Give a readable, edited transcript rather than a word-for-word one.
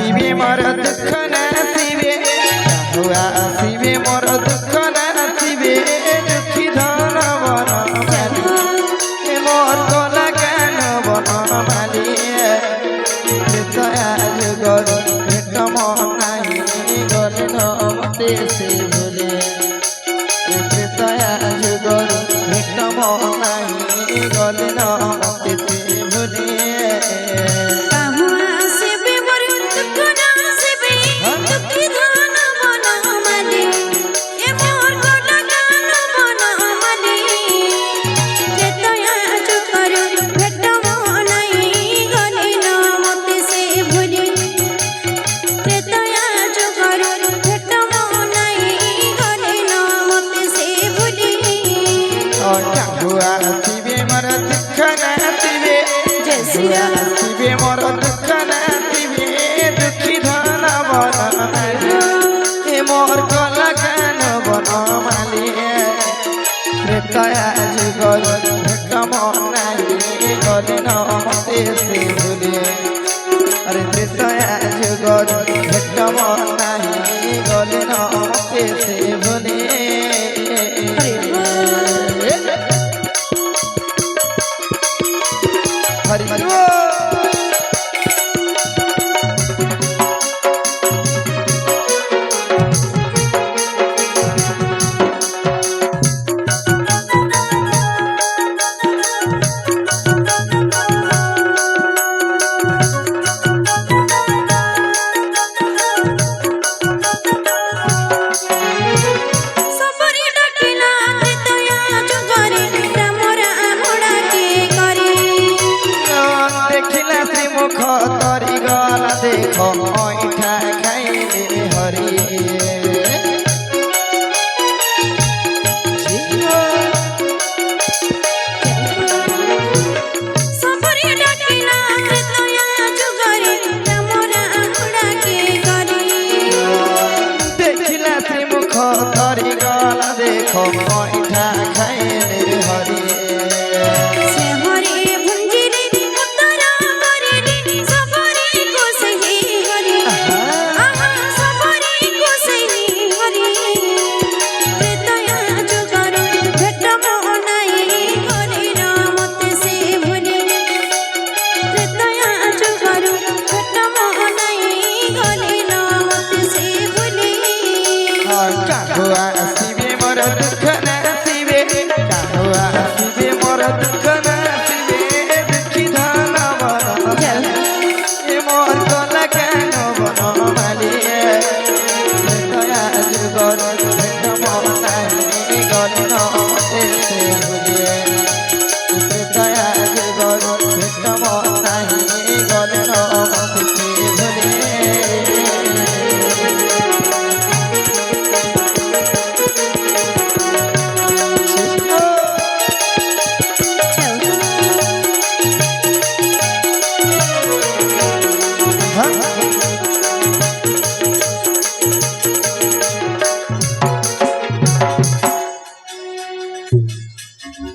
ଆସିବେ ମୋର ଦୁଃଖ ନାସିବେ ଚାହୁଆ ଆସିବେ ମୋର ଦୁଃଖ ନାସିବେ ଦୁଃଖୀ ଧନ ବନ ମାଲି ମୋର ଗଲା କାନ ବନ ମାଲି ଦୟା ଯୁଗର ଭେଟ ମନାଇ ଗଲେ ନ ମତେ ସେ ଭୁଲେ ଦୟା ଯୁଗର ଭେଟ ମନାଇ ଗଲେ ନ ମତେ ସେ ଭୁଲେ ଆସିବେ ମୋର ଦୁଃଖ ନାସିବେ ଆସିବେ ମୋର ଦୁଃଖ ନାସିବେ ଦୁଃଖୀ ଧନ ବନ ମାଲି ମୋର ଗଲା କାନ ବନ ମାଲି ଦୟା ଯୁଗର ଭେଟ ମନାଇ ଗଲେ ନ ମତେ ସେ ଭୁଲେ ଆରେ ଦୟା ଯୁଗର ଭେଟ ମନାଇ ଗଲେ ନ ମତେ ସେ ଭୁଲେ हरि हरि मुख तरी गला देख